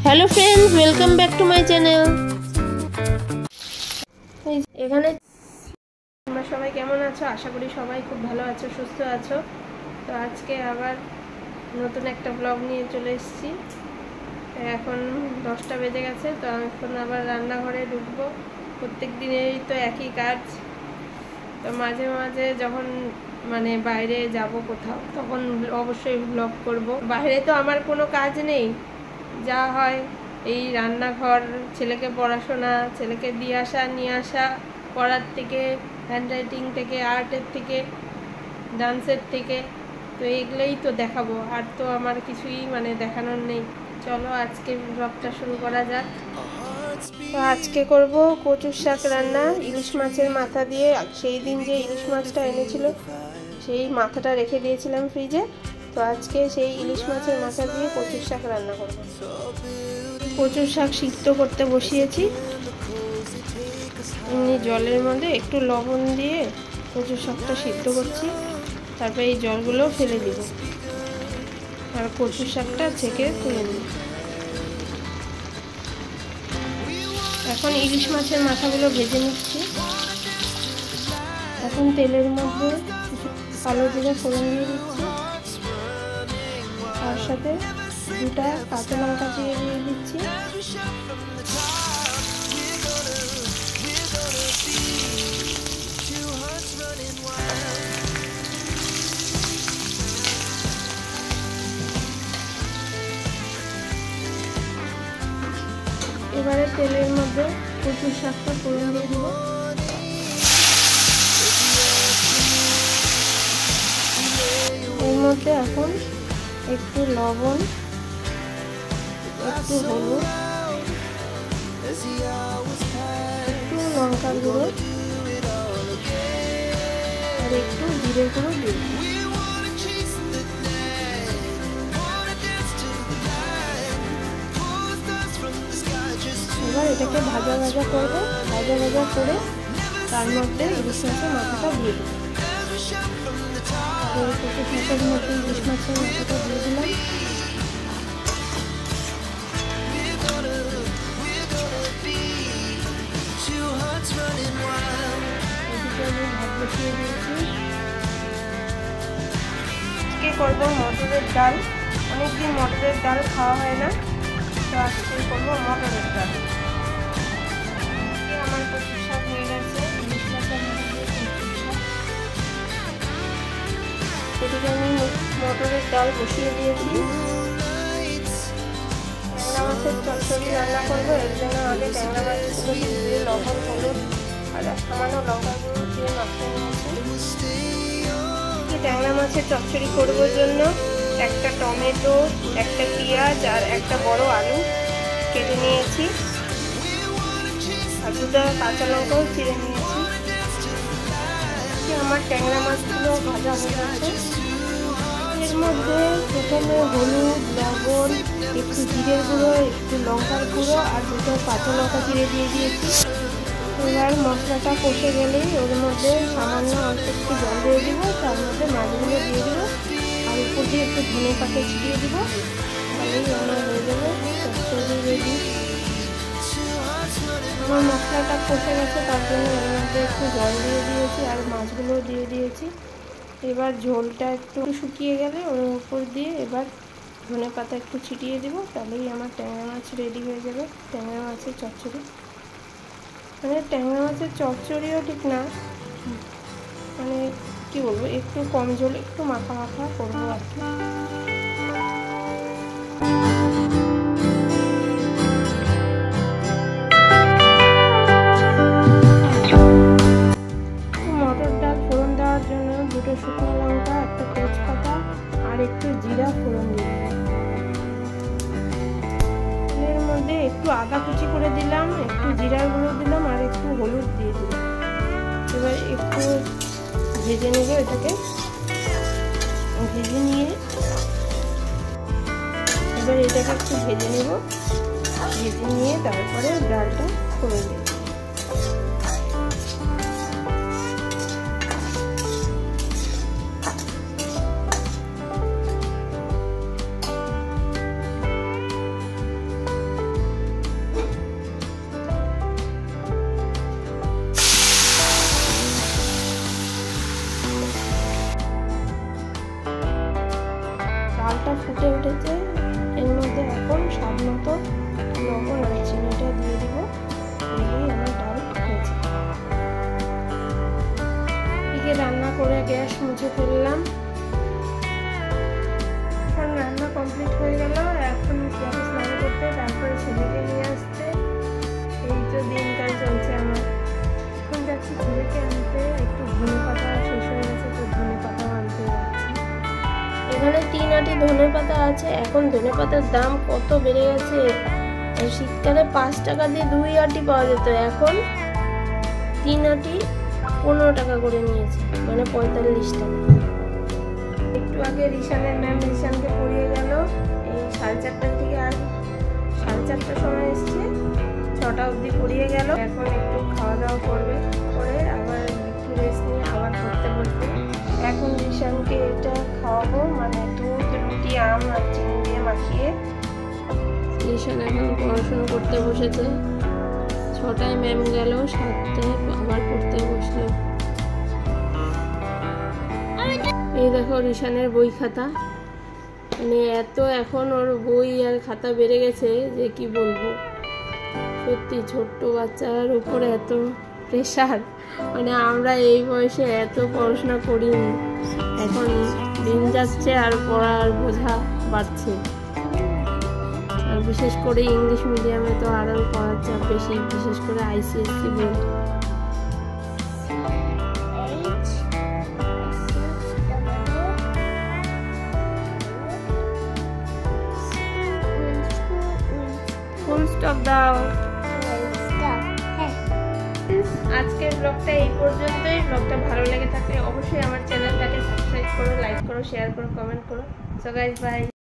Hello friends, welcome back to my channel. এখানে তোমরা সবাই কেমন আছো? আশা করি সবাই খুব ভালো আছো, সুস্থ আছো। তো আজকে আবার নতুন একটা ব্লগ নিয়ে চলে এসেছি। এখন 10টা বেজে গেছে, তো এখন আবার রান্নাঘরে ঢুকবো। প্রত্যেক দিনেরই তো একই কাজ। তো মাঝে মাঝে যখন বাইরে যাব কোথাও, তখন অবশ্যই ব্লগ করব। বাইরে তো আমার কোনো কাজ নেই, যা হয় এই রান্নাঘর, ছেলেকে পড়াশোনা, ছেলেকে দিয়ে আসা নিয়ে আসা, পড়ার থেকে, হ্যান্ডরাইটিং থেকে, আর্টের থেকে, ডান্সের থেকে, তো এগুলোই তো দেখাবো। আর তো আমার কিছুই দেখানোর নেই। চলো আজকে ব্লগটা শুরু করা যাক। তো আজকে করব কচুর শাক রান্না, ইলিশ মাছের মাথা দিয়ে। সেই দিন যে ইলিশ মাছটা এনেছিল, সেই মাথাটা রেখে দিয়েছিলাম ফ্রিজে। তো আজকে সেই ইলিশ মাছের মাথা দিয়ে কচুর শাক রান্না করব। কচুর শাক সিদ্ধ করতে বসিয়েছি। এমনি জলের মধ্যে একটু লবণ দিয়ে কচুর শাকটা সিদ্ধ করছি। তারপরে এই জলগুলো ফেলে দিব আর কচুর শাকটা ছেঁকে তুলে নিব। এখন ইলিশ মাছের মাথাগুলো ভেজে নিচ্ছি। এখন তেলের মধ্যে কালো জিরা ফোড়ন দিয়ে দিচ্ছি, তার সাথে 2টা কাঁচা লঙ্কা চিড়ে দিয়ে দিচ্ছি। এবারে তেলের মধ্যে কচুর শাকটা ফোড়ন দিয়ে দিব। এর মধ্যে এখন একটু লবণ, একটু হলুদ, একটু লঙ্কার গুঁড়ো আর একটু জিরে গুঁড়ো দিব। এবার এটাকে ভাজা ভাজা করবো। ভাজা ভাজা করে তার মধ্যে ইলিশ মাছের মাথাটা দিয়ে দেবো। কচু শাকের মধ্যে ইলিশ মাছের মাথাটা দিয়ে দিলাম। এদিকে আমি ভাত বসিয়ে দিয়েছি। আজকে করবো মটরের ডাল। অনেকদিন মটরের ডাল খাওয়া হয় না, তো আজকে করবো মটরের ডাল। আমার কচুর শাক হয়ে গেছে, ইলিশ মাছের মাথা দিয়ে কচুর শাক। এদিকে আমি মটরের ডাল বসিয়ে দিয়েছি। ট্যাংরা মাছের চচ্চড়ি রান্না করবো। এর জন্য আগে ট্যাংরা মাছগুলো ধুয়ে লবণ, হলুদ আর সামান্য লঙ্কা গুঁড়ো দিয়ে মাখিয়ে নিয়েছি। ট্যাংরা মাছের চচ্চড়ি করবার জন্য একটা টমেটো, একটা পেঁয়াজ আর একটা বড় আলু কেটে নিয়েছি আর 2টা কাঁচা লঙ্কাও চিড়ে নিয়েছি। আমার ট্যাংরা মাছগুলো ভাজা হয়ে গেছে। এর মধ্যে প্রথমে হলুদ, লবণ, একটু জিরের গুঁড়ো, একটু লঙ্কার গুঁড়ো আর 2টা কাঁচা লঙ্কা চিড়ে দিয়ে দিয়েছি। এবার মশলাটা কষে গেলেই ওর মধ্যে সামান্য অল্প একটু জল দিয়ে দিব, তার মধ্যে মাছগুলো দিয়ে দিব আর উপর দিয়ে একটু ধনে পাতা ছিটিয়ে দিব। তাহলেই আমার হয়ে যাবে চচ্চড়ি রেডি। আমার মশলাটা কষে গেছে, তার জন্য এর মধ্যে একটু জল দিয়ে দিয়েছি আর মাছগুলো দিয়ে দিয়েছি। এবার ঝোলটা একটু শুকিয়ে গেলে ওর উপর দিয়ে এবার ধনে পাতা একটু ছিটিয়ে দিব। তাহলেই আমার ট্যাংরা মাছ রেডি হয়ে যাবে। ট্যাংরা মাছের চচ্চড়ি, ট্যাংরা মাছের চচ্চড়িও ঠিক না, কি বলবো, একটু কম ঝোলে একটু মাখা মাখা করবো আর কি। মটর ডাল ফোড়ন দেওয়ার জন্য 2টো শুকনো লঙ্কা, একটা তেজপাতা আর একটু জিরা ফোড়ন দিয়ে দিলাম। এর মধ্যে একটু আদা কুচি করে দিলাম, একটু জিরার গুঁড়ো দিলাম আর একটু হলুদ দিয়ে দিলাম। এবার একটু ভেজে নেব। এটাকে ভেজে নিয়ে একটু ভেজে নেব। ভেজে নিয়ে তারপরে ডালটা করে দেব। আছে। এখন ধনেপাতার দাম কত বেড়ে গেছে। শীতকালে 5 টাকা দিয়ে 2 আঁটি পাওয়া যেত, এখন 3 আঁটি 15 টাকা করে নিয়েছে, মানে 45 টাকা। একটু আগে রিশানের ম্যাম রিশানকে পড়িয়ে গেল। এই 4:30টার দিকে, আর 4:30টার সময় এসছে, 6টা অবধি পড়িয়ে গেল। এখন একটু খাওয়া দাওয়া করবে, করে আবার একটু রেস্ট নিয়ে আবার পড়তে বসবে। এখন রিশানকে এটা খাওয়াবো, মানে দুধ, রুটি, আম আর চিনি দিয়ে মাখিয়ে। রিশান এখন পড়াশোনা করতে বসেছে। 6টায় ম্যাম গেল, 7টায় আবার পড়তে বসলো। এই দেখো রিশানের বই খাতা, মানে এত এখন ওর বই আর খাতা বেড়ে গেছে যে কি বলবো। সত্যি ছোট্ট বাচ্চার উপরে এত প্রেশার, মানে আমরা এই বয়সে এত পড়াশোনা করিনি। এখন দিন যাচ্ছে আর পড়ার বোঝা বাড়ছে, আর বিশেষ করে ইংলিশ মিডিয়ামে তো আরও পড়ার চাপ বেশি, বিশেষ করে ICSE বোর্ড। ফুল স্টপ দাও। আজকের ব্লগটা এই পর্যন্তই। ব্লগটা ভালো লেগে থাকলে অবশ্যই আমার চ্যানেলটাকে সাবস্ক্রাইব করো, লাইক করো, শেয়ার করো, কমেন্ট করো। So guys, by.